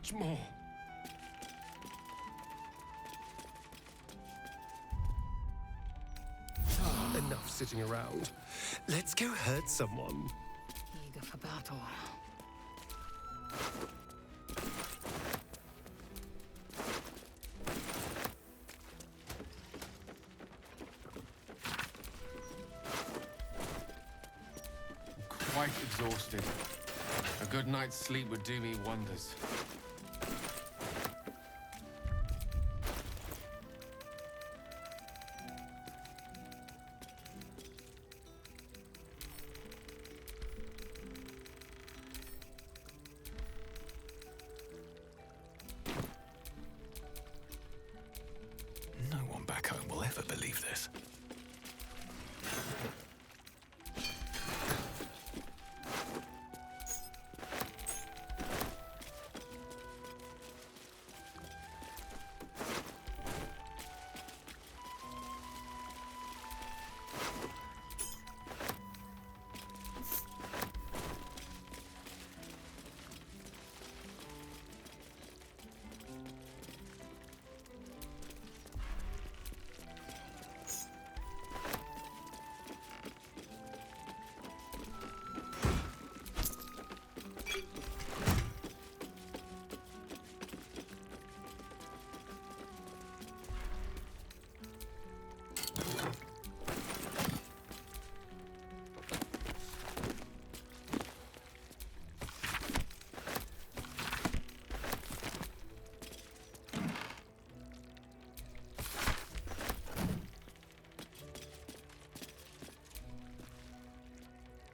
much more. Enough sitting around. Let's go hurt someone. Eager for battle. Quite exhausted. A good night's sleep would do me wonders. No one back home will ever believe this.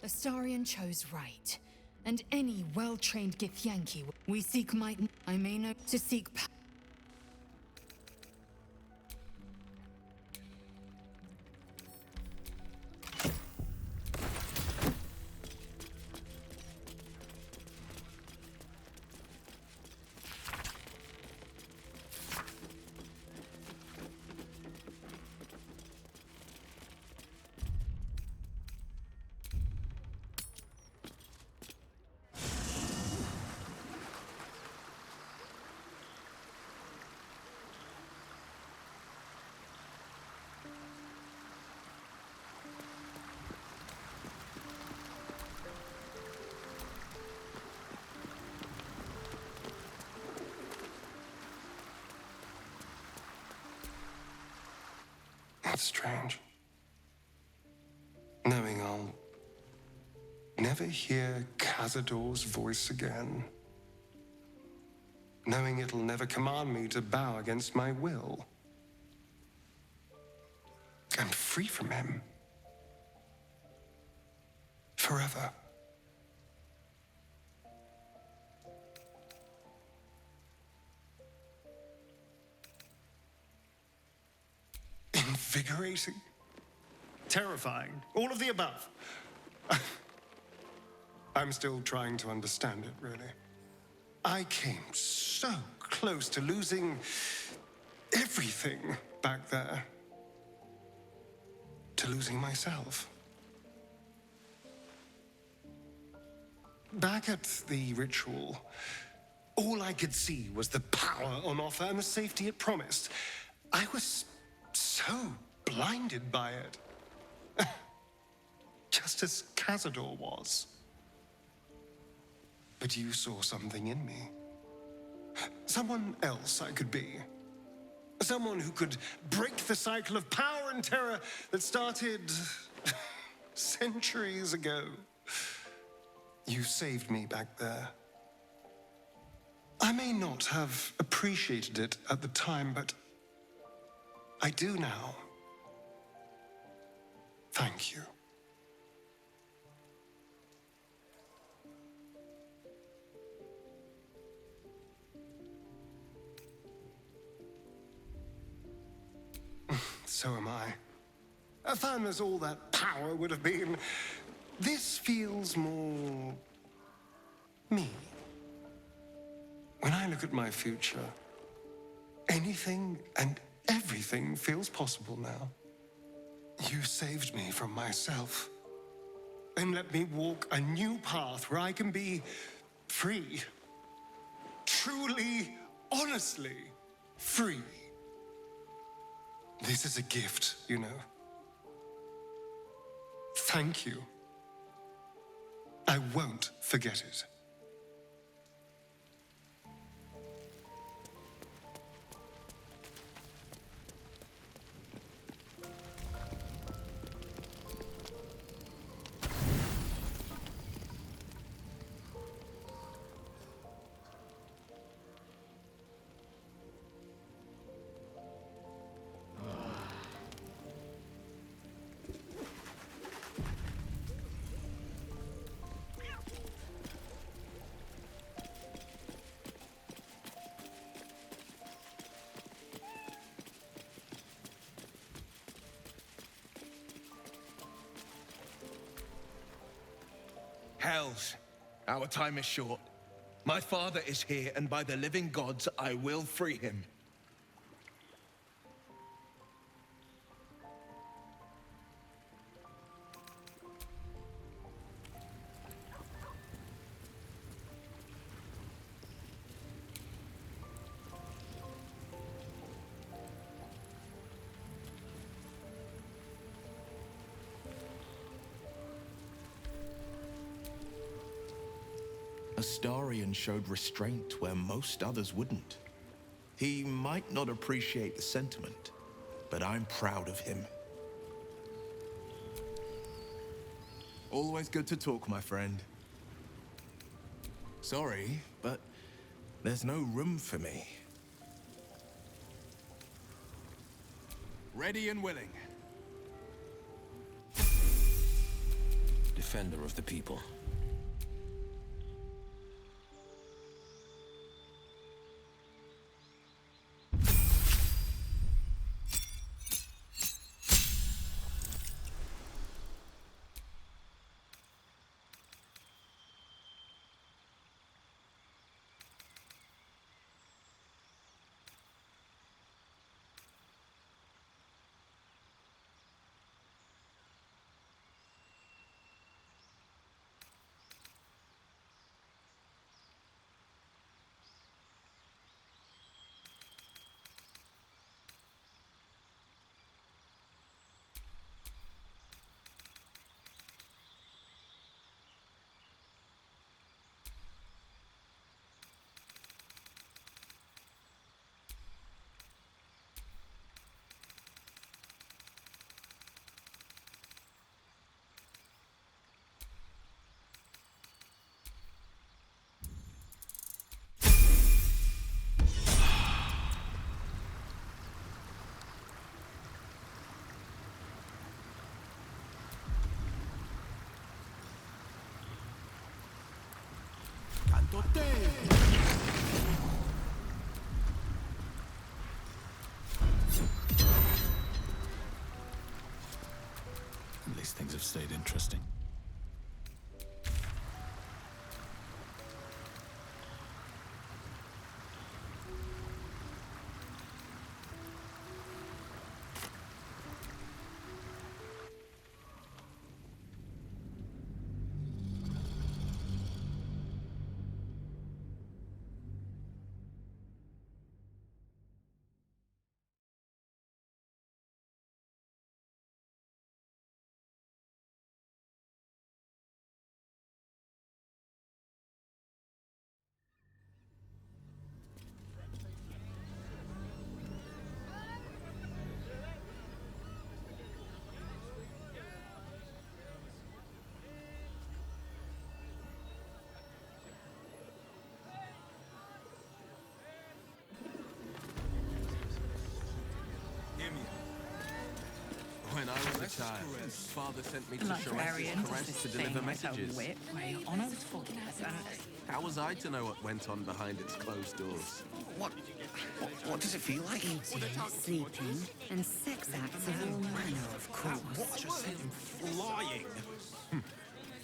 Astarion chose right, and any well-trained Githyanki we seek might. I may know to seek. That's strange. Knowing I'll never hear Cazador's voice again. Knowing it'll never command me to bow against my will. I'm free from him. Forever. Invigorating. Terrifying. All of the above. I'm still trying to understand it, really. I came so close to losing everything back there. To losing myself. Back at the ritual, all I could see was the power on offer and the safety it promised. I was so blinded by it. Just as Cazador was. But you saw something in me. Someone else I could be. Someone who could break the cycle of power and terror that started centuries ago. You saved me back there. I may not have appreciated it at the time, but I do now. Thank you. So am I. As fun as all that power would have been, this feels more me. When I look at my future, anything and everything feels possible now. You saved me from myself and let me walk a new path where I can be free, truly, honestly free. This is a gift, you know. Thank you. I won't forget it. Hells, our time is short. My father is here, and by the living gods, I will free him. Astarion showed restraint where most others wouldn't. He might not appreciate the sentiment, but I'm proud of him. Always good to talk, my friend. Sorry, but there's no room for me. Ready and willing. Defender of the people. At least things have stayed interesting. When I was a child, father sent me to Librarian Charest to deliver messages. Whip where your honours full. How was I to know what went on behind its closed doors? What does it feel like? Eating, sleeping, and sex acts of all manner, of course. Just sent him flying.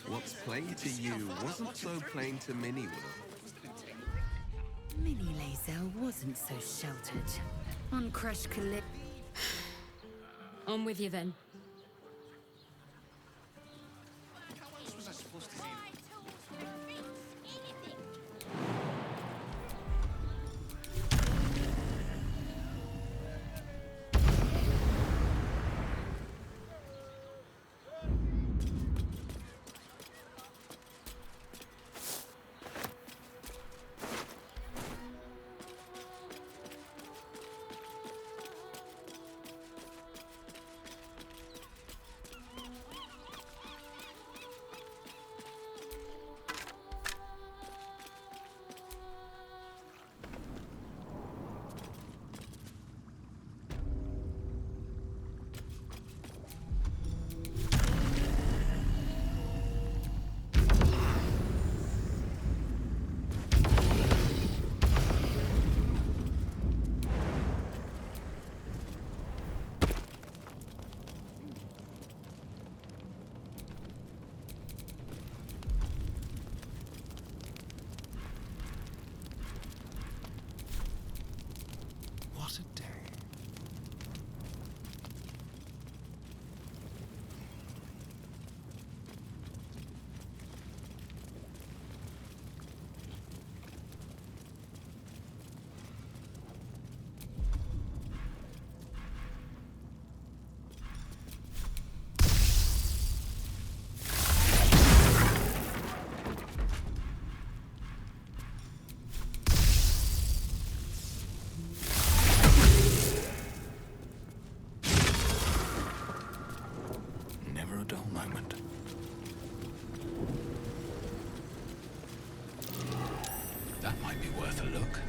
What's plain to you wasn't so plain to Minnie. Minnie Lazel wasn't so sheltered. On Crush Collect. On with you then. How else was I supposed to do? a dull moment. That might be worth a look.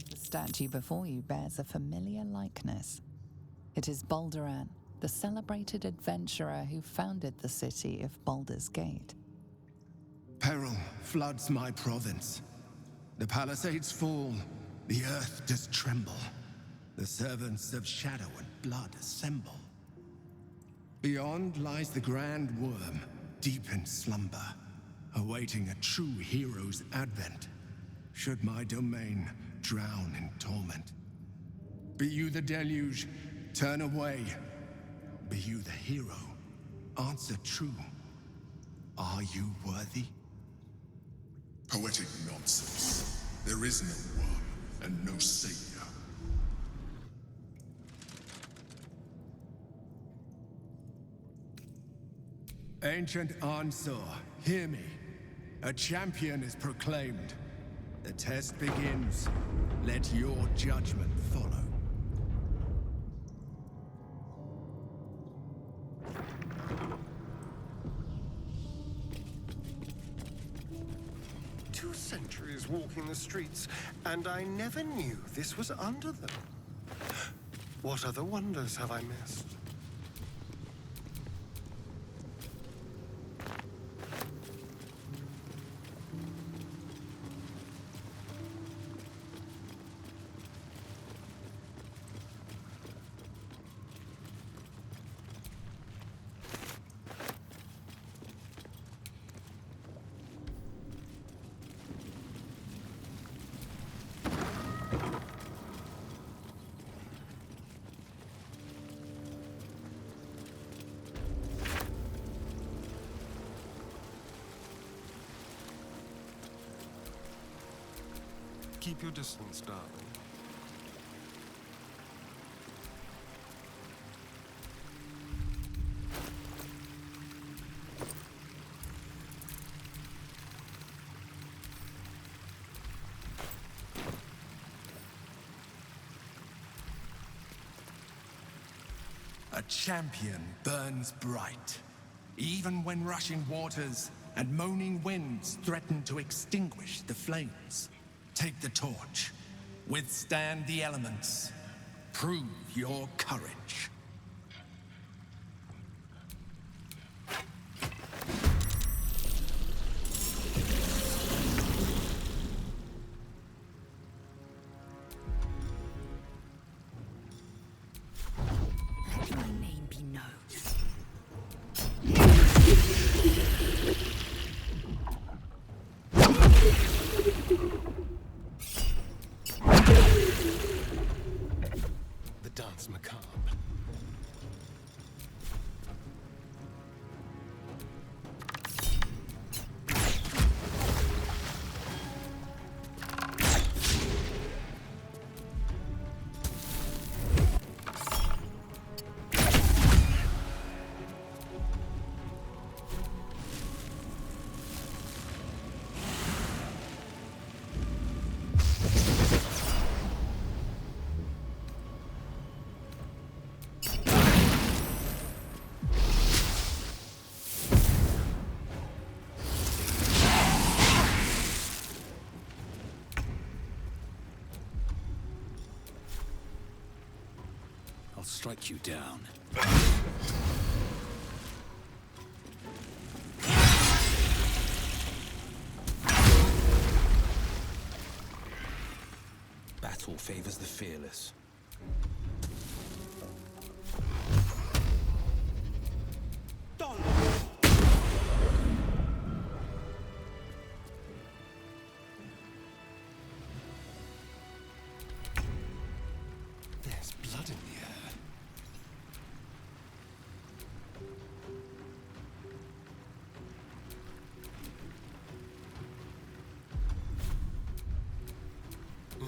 The statue before you bears a familiar likeness. It is Baldur, the celebrated adventurer who founded the city of Baldur's Gate. Peril floods my province. The palisades fall, the earth does tremble. The servants of shadow and blood assemble. Beyond lies the grand worm, deep in slumber, awaiting a true hero's advent. Should my domain drown in torment. Be you the deluge, turn away. Be you the hero, answer true. Are you worthy? Poetic nonsense. There is no worm and no savior. Ancient Ansar, hear me. A champion is proclaimed. The test begins. Let your judgment follow. Two centuries walking the streets, and I never knew this was under them. What other wonders have I missed? Keep your distance, darling. A champion burns bright, even when rushing waters and moaning winds threaten to extinguish the flames. Take the torch, withstand the elements, prove your courage. Let my name be known. The dance macabre. I'll strike you down. Battle favors the fearless.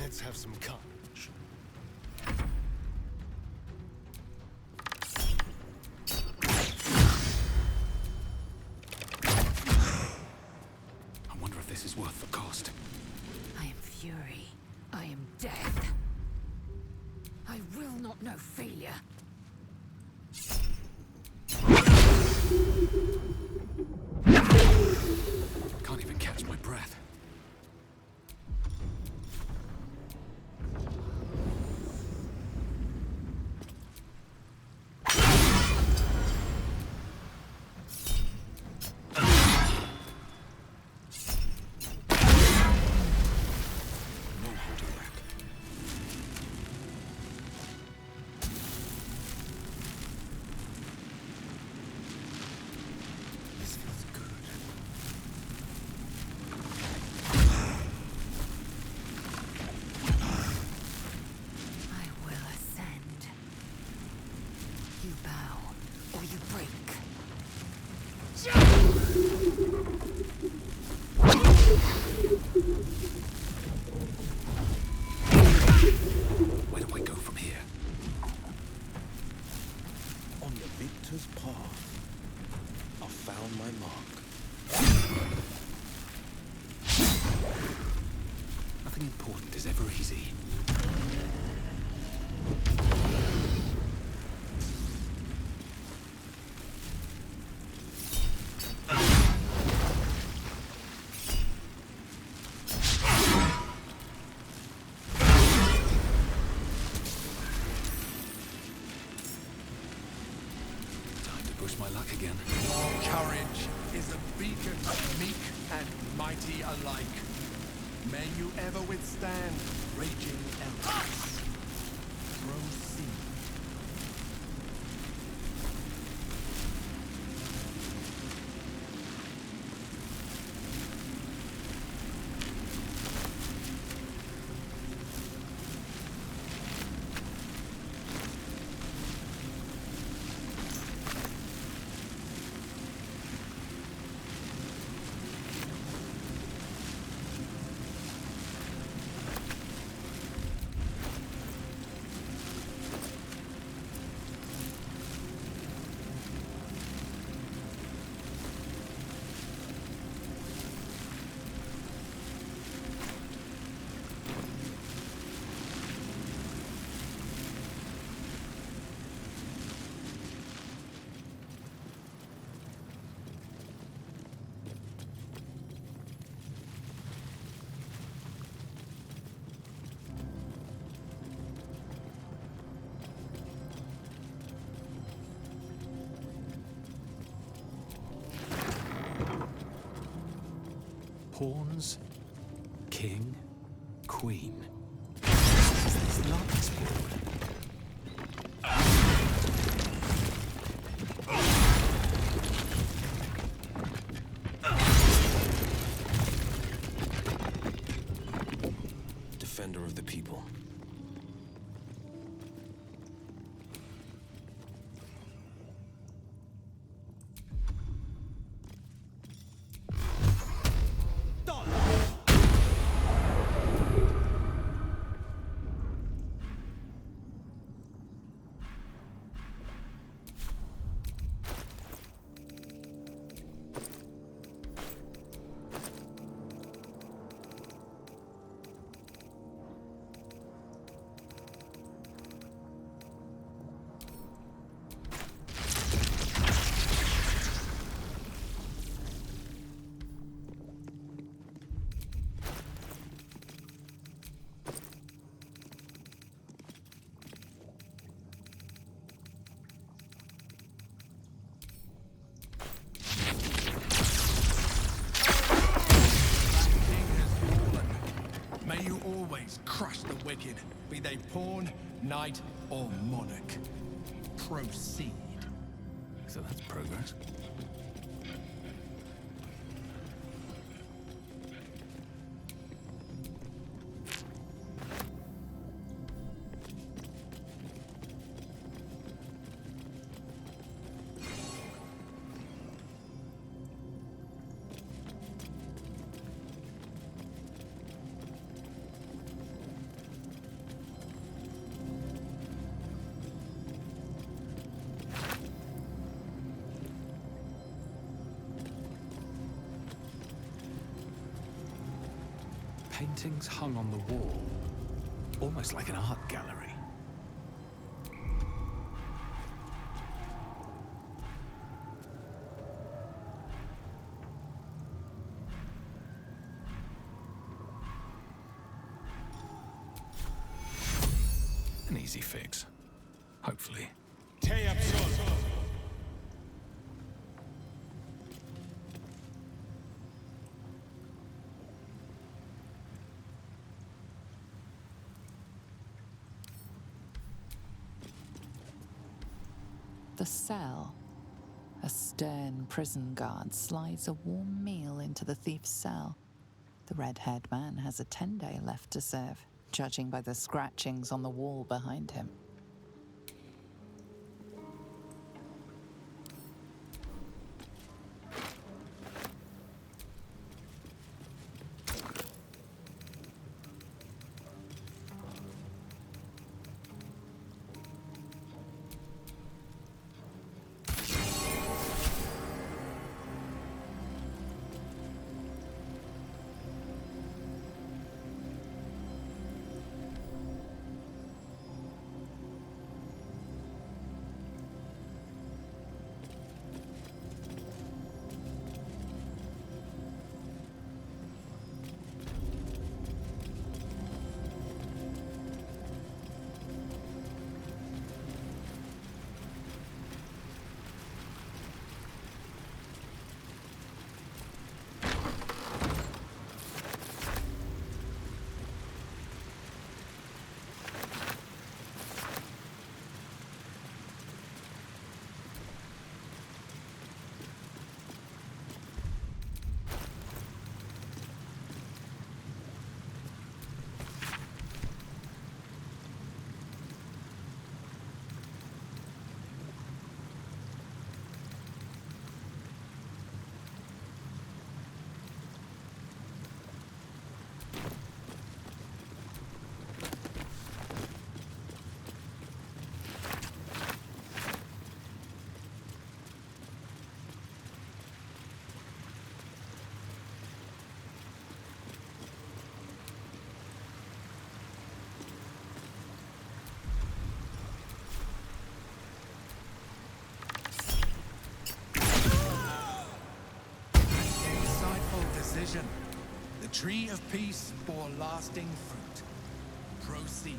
Let's have some carnage. I wonder if this is worth the cost. I am fury. I am death. I will not know failure. Can't even catch my breath. Where do I go from here? On the victor's path, I found my mark. Nothing important is ever easy. Push my luck again. Courage is a beacon of meek and mighty alike. May you ever withstand raging elements. Proceed. Pawns, king, queen. Is this Lada's board? Defender of the people. Crush the wicked, be they pawn, knight, or monarch. Proceed. So that's progress. paintings hung on the wall, almost like an art gallery. An easy fix, hopefully. The cell. A stern prison guard slides a warm meal into the thief's cell. The red-haired man has a 10-day left to serve, judging by the scratchings on the wall behind him. The tree of peace bore lasting fruit. Proceed.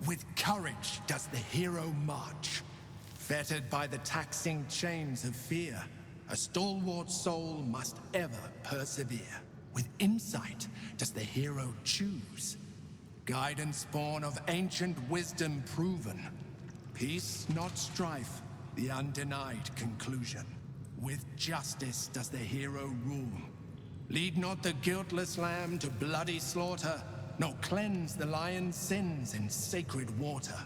With courage does the hero march. Fettered by the taxing chains of fear, a stalwart soul must ever persevere. With insight does the hero choose. Guidance born of ancient wisdom proven. Peace, not strife, the undenied conclusion. With justice does the hero rule. Lead not the guiltless lamb to bloody slaughter, nor cleanse the lion's sins in sacred water.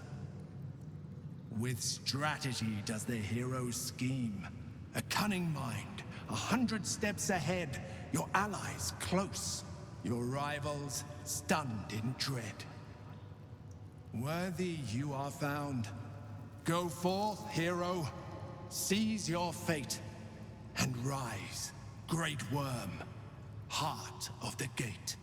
With strategy does the hero scheme. A cunning mind, 100 steps ahead, your allies close, your rivals stunned in dread. Worthy you are found. Go forth, hero, seize your fate, and rise, great worm, heart of the gate.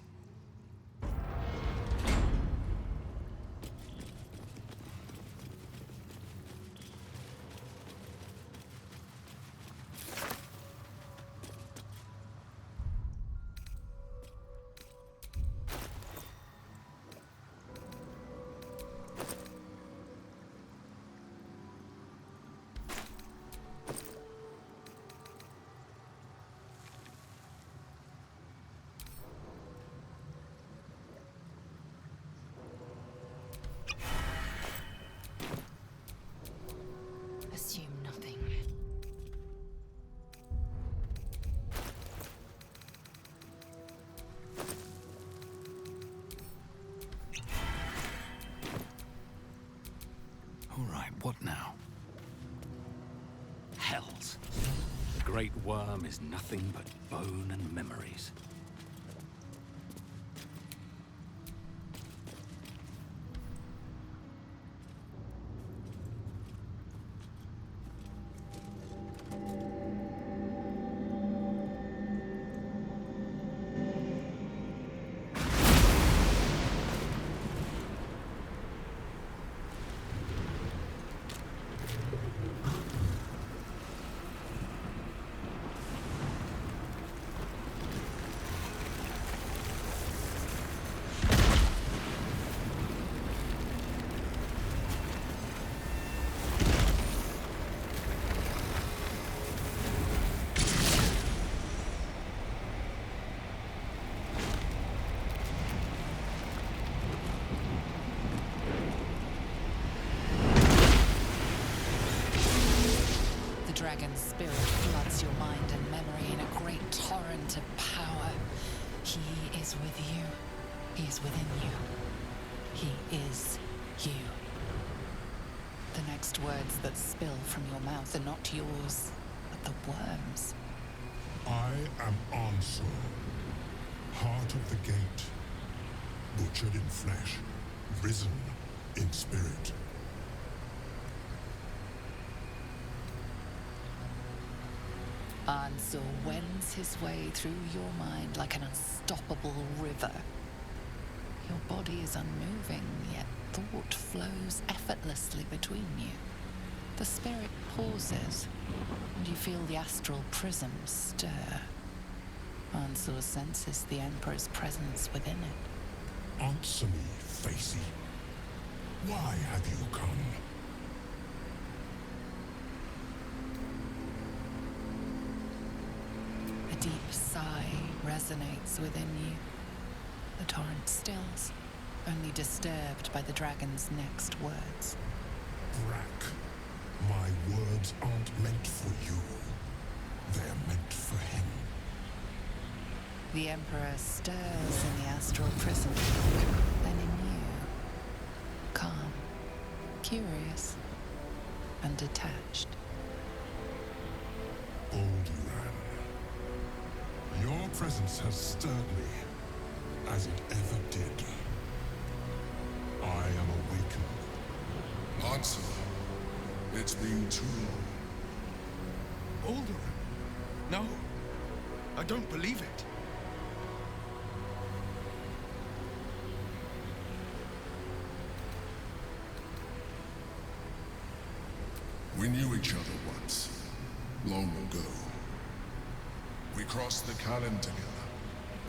great worm is nothing but bone and memories. Dragon's spirit floods your mind and memory in a great torrent of power. He is with you. He is within you. He is you. The next words that spill from your mouth are not yours, but the worm's. I am Ansur, heart of the gate, butchered in flesh, risen in spirit. Ansur wends his way through your mind like an unstoppable river. Your body is unmoving, yet thought flows effortlessly between you. The spirit pauses, and you feel the astral prism stir. Ansur senses the Emperor's presence within it. Answer me, Facey. Why have you come? A deep sigh resonates within you. The torrent stills, only disturbed by the dragon's next words. Brack, my words aren't meant for you. They're meant for him. The Emperor stirs in the astral prison, then in you. Calm, curious, and detached. Balduran, your presence has stirred me, as it ever did. I am awakened. Answer. It's been too long. Balduran? No, I don't believe it. We knew each other once, long ago. We crossed the Kallen together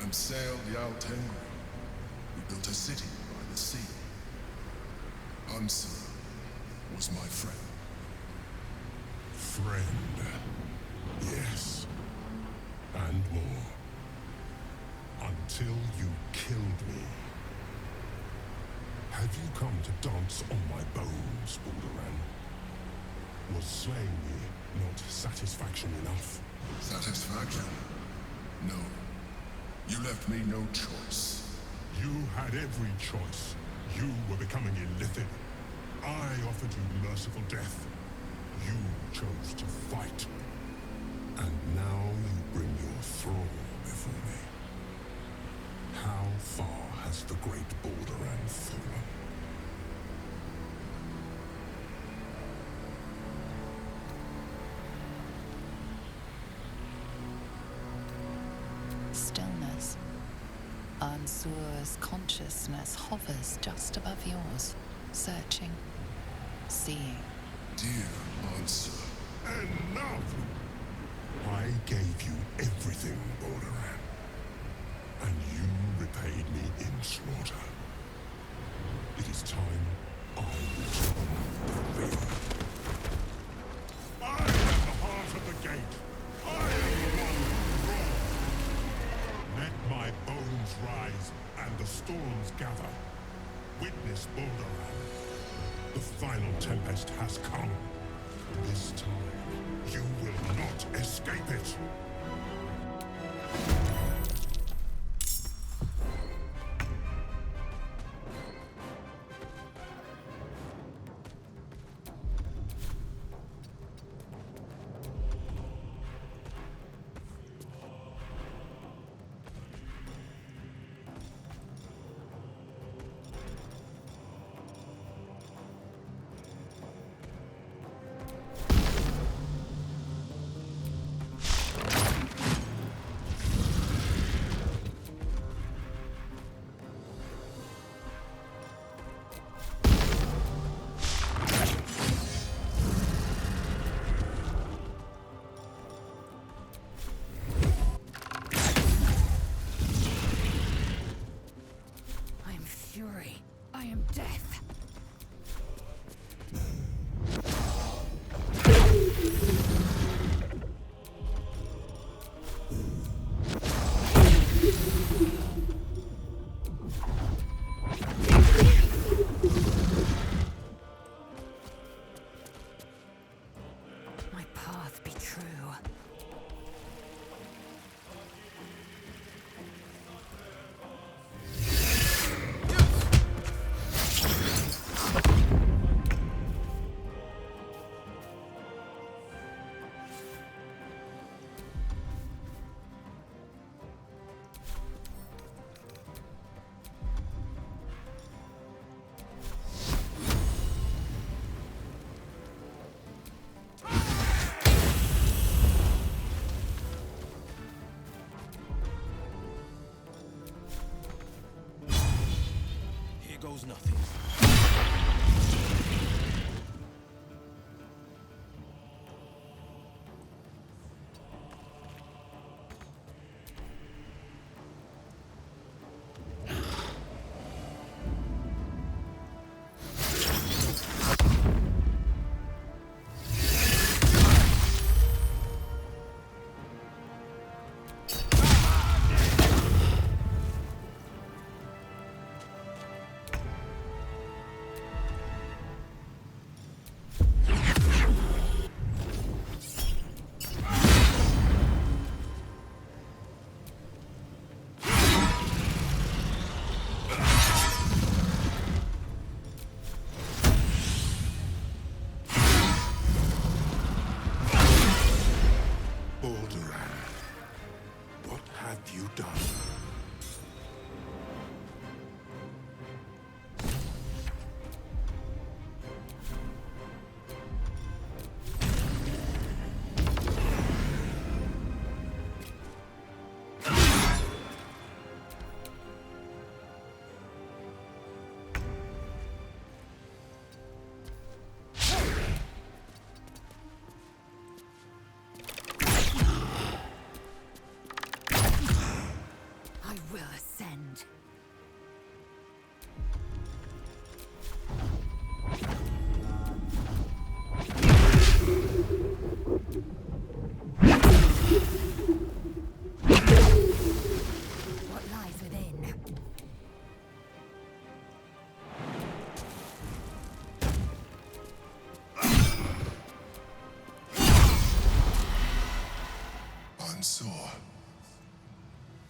and sailed the Altengri. We built a city by the sea. Ansur was my friend. Friend, yes, and more. Until you killed me. Have you come to dance on my bones, Balduran? Was slaying me not satisfaction enough? Satisfaction? No. You left me no choice. You had every choice. You were becoming illithid. I offered you merciful death. You chose to fight. And now you bring your thrall before me. How far has the great Balduran fallen? Stillness. Ansur's consciousness hovers just above yours, searching, seeing. Dear Ansur, enough! I gave you everything, Balduran, and you repaid me in slaughter. It is time I return the favor. I am the heart of the gate. I am the one who roars. Let my bones rise and the storms gather. Witness Balduran. The final tempest has come. This time, you will not escape it. knows nothing.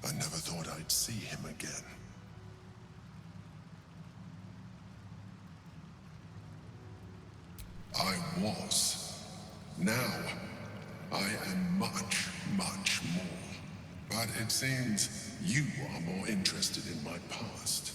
I never thought I'd see him again. I was. Now, I am much, much more. But it seems you are more interested in my past.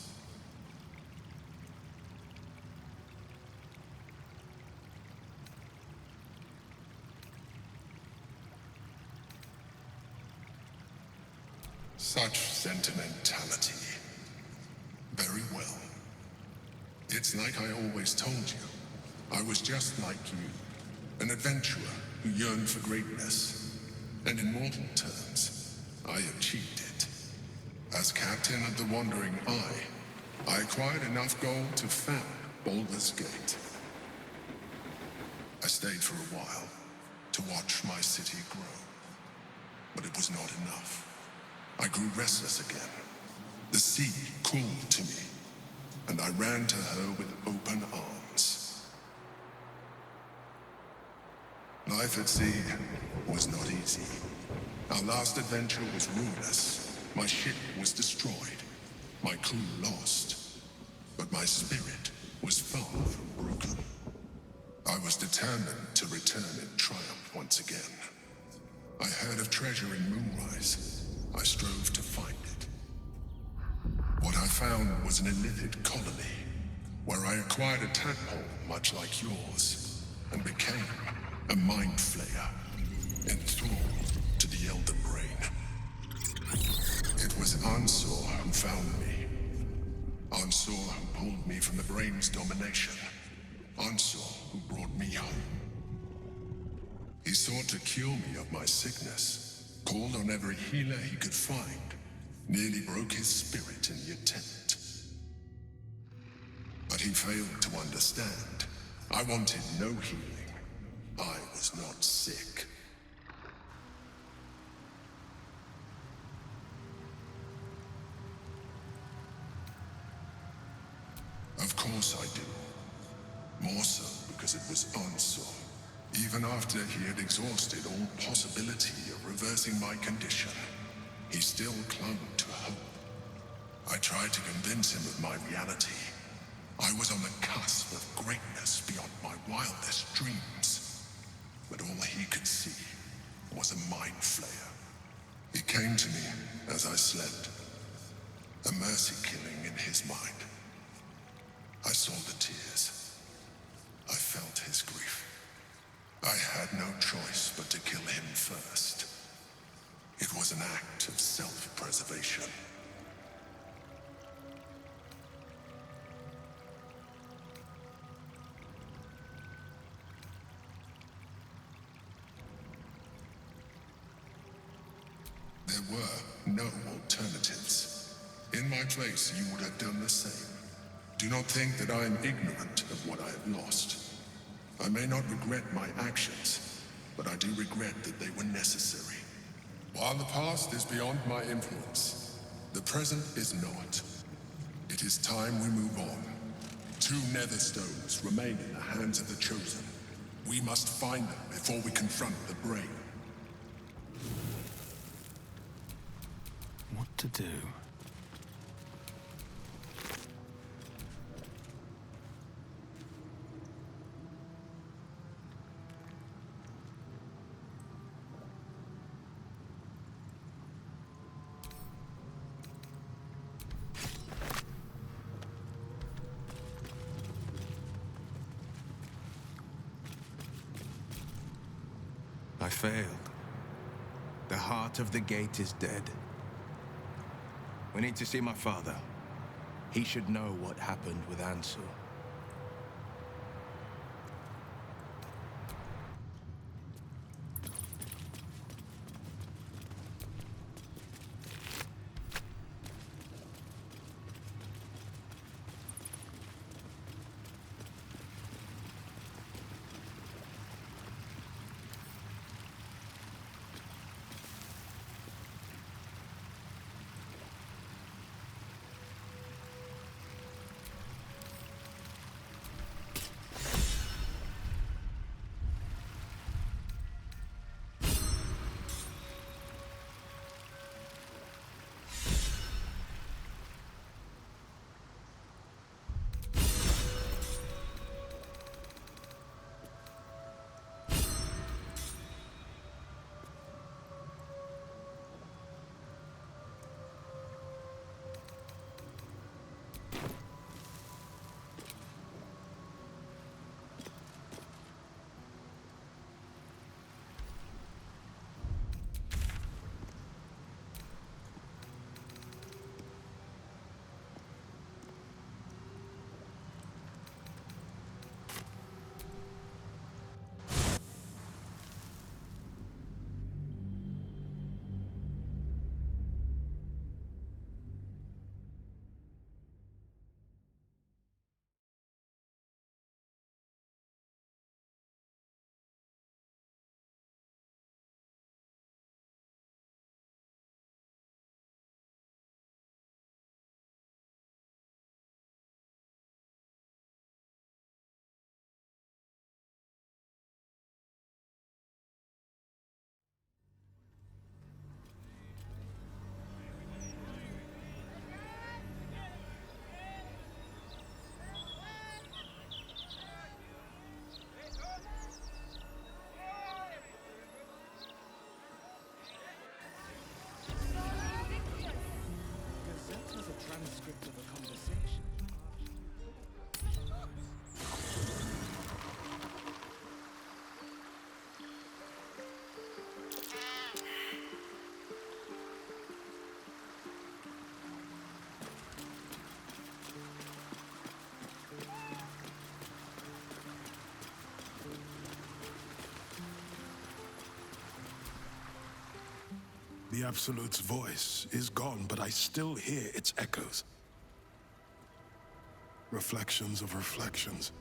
Such sentimentality. Very well. It's like I always told you. I was just like you. An adventurer who yearned for greatness. And in mortal terms, I achieved it. As captain of the Wandering Eye, I acquired enough gold to found Baldur's Gate. I stayed for a while to watch my city grow. But it was not enough. I grew restless again. The sea called to me, and I ran to her with open arms. Life at sea was not easy. Our last adventure was ruinous. My ship was destroyed, my crew lost, but my spirit was far from broken. I was determined to return in triumph once again. I heard of treasure in Moonrise. I strove to find it. What I found was an illithid colony, where I acquired a tadpole much like yours, and became a mind flayer, enthralled to the Elder Brain. It was Ansor who found me. Ansor who pulled me from the Brain's domination. Ansor who brought me home. He sought to cure me of my sickness, called on every healer he could find, nearly broke his spirit in the attempt. But he failed to understand. I wanted no healing. I was not sick. Of course I do. More so because it was Ansor. Even after he had exhausted all possibility of reversing my condition, he still clung to hope. I tried to convince him of my reality. I was on the cusp of greatness beyond my wildest dreams. But all he could see was a mind flayer. He came to me as I slept, a mercy killing in his mind. I saw the tears. I felt his grief. I had no choice but to kill him first. It was an act of self-preservation. There were no alternatives. In my place, you would have done the same. Do not think that I am ignorant of what I have lost. I may not regret my actions, but I do regret that they were necessary. While the past is beyond my influence, the present is not. It is time we move on. 2 nether stones remain in the hands of the chosen. We must find them before we confront the brain. What to do? I failed. The heart of the gate is dead. We need to see my father. He should know what happened with Ansel. The Absolute's voice is gone, but I still hear its echoes. Reflections of reflections.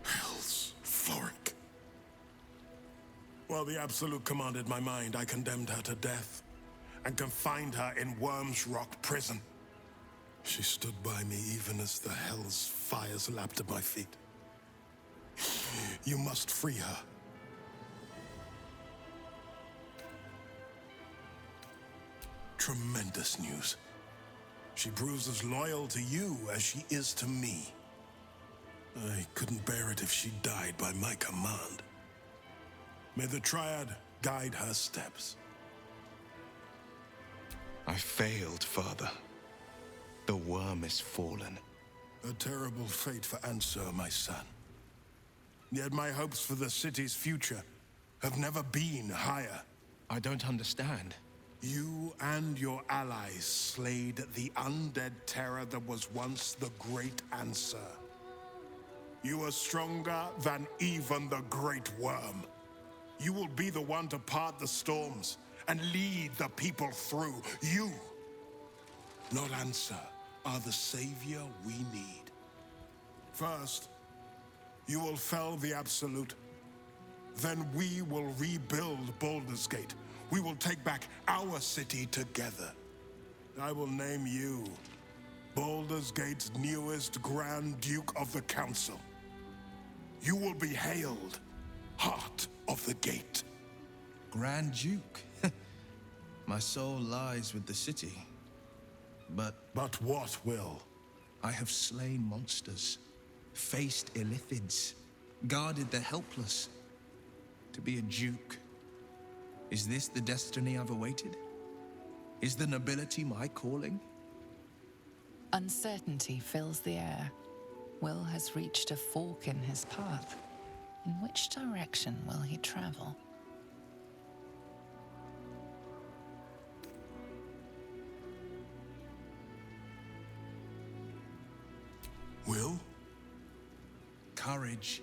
Hell's Floric. While the Absolute commanded my mind, I condemned her to death and confined her in Worm's Rock prison. She stood by me even as the Hell's fires lapped at my feet. You must free her. Tremendous news. She proves as loyal to you as she is to me. I couldn't bear it if she died by my command. May the Triad guide her steps. I failed, Father. The worm is fallen. A terrible fate for Ansur, my son. Yet my hopes for the city's future have never been higher. I don't understand. You and your allies slayed the undead terror that was once the Great Ansur. You are stronger than even the Great Worm. You will be the one to part the storms and lead the people through. You, not answer, are the savior we need. First, you will fell the Absolute. Then we will rebuild Baldur's Gate. We will take back our city together. I will name you Baldur's Gate's newest Grand Duke of the Council. You will be hailed Heart of the Gate. Grand Duke? My soul lies with the city. But what, Will? I have slain monsters, faced illithids, guarded the helpless. To be a duke, is this the destiny I've awaited? Is the nobility my calling? Uncertainty fills the air. Will has reached a fork in his path. In which direction will he travel? Will? Courage,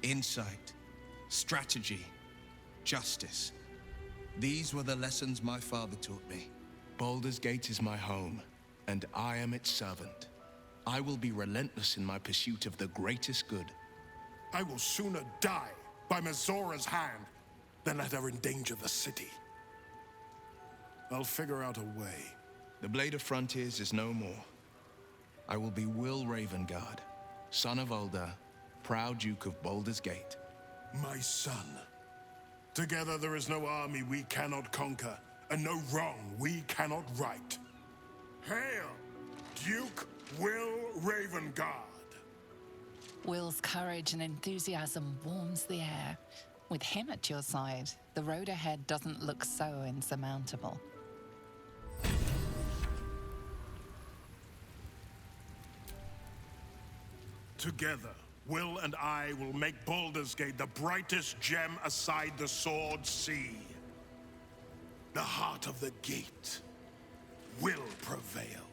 insight, strategy, justice. These were the lessons my father taught me. Baldur's Gate is my home, and I am its servant. I will be relentless in my pursuit of the greatest good. I will sooner die by Mazora's hand than let her endanger the city. I'll figure out a way. The Blade of Frontiers is no more. I will be Will Ravengard, son of Ulder, proud Duke of Baldur's Gate. My son. Together there is no army we cannot conquer, and no wrong we cannot right. Hail, Duke Will Ravengard! Will's courage and enthusiasm warms the air. With him at your side, the road ahead doesn't look so insurmountable. Together, Will and I will make Baldur's Gate the brightest gem aside the sword sea. The heart of the gate will prevail.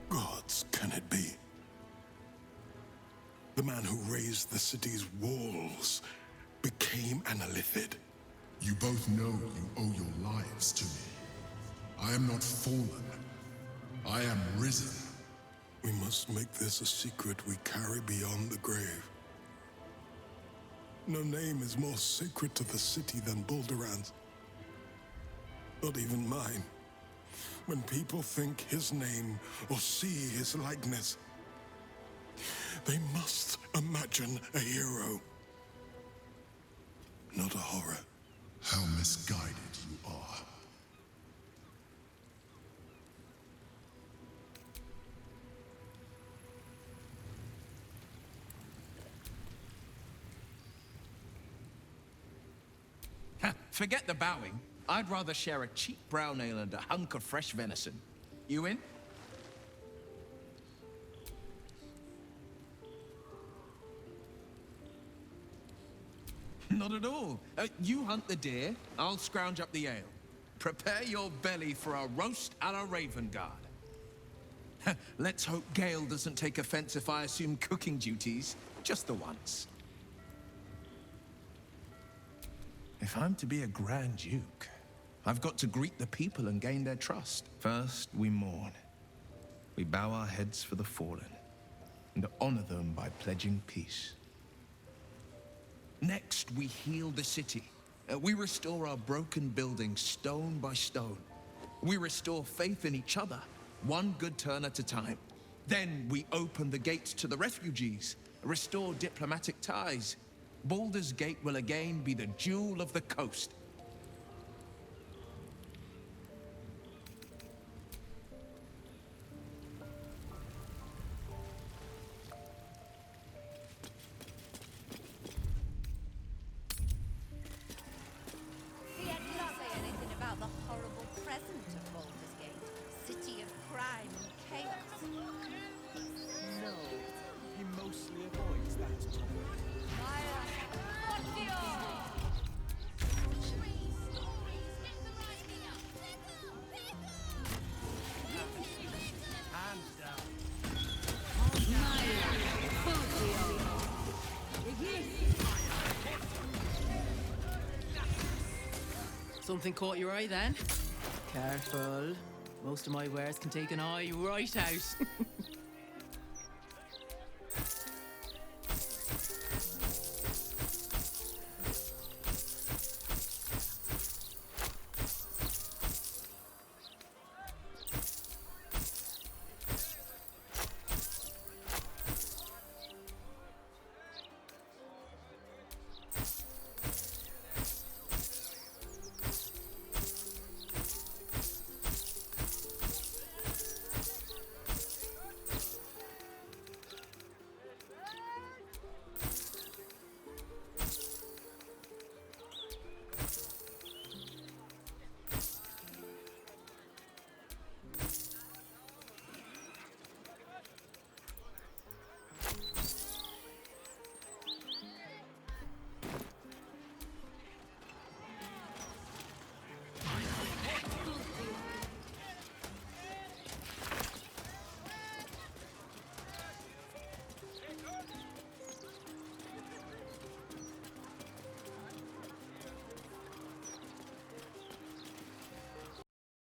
Gods, can it be? The man who raised the city's walls became an illithid. You both know you owe your lives to me. I am not fallen. I am risen. We must make this a secret we carry beyond the grave. No name is more sacred to the city than Baldur'S. Not even mine. When people think his name or see his likeness, they must imagine a hero, not a horror. How misguided you are. Forget the bowing. I'd rather share a cheap brown ale and a hunk of fresh venison. You in? Not at all. You hunt the deer, I'll scrounge up the ale. Prepare your belly for a roast a la Ravengard. Let's hope Gale doesn't take offense if I assume cooking duties, just the once. If I'm to be a Grand Duke, I've got to greet the people and gain their trust. First, we mourn. We bow our heads for the fallen and honor them by pledging peace. Next, we heal the city. We restore our broken buildings stone by stone. We restore faith in each other, one good turn at a time. Then we open the gates to the refugees, restore diplomatic ties. Baldur's Gate will again be the jewel of the coast. We had not say anything about the horrible present of Baldur's Gate. City of crime and chaos. No, he mostly avoids that topic. Something caught your eye then? Careful. Most of my wares can take an eye right out.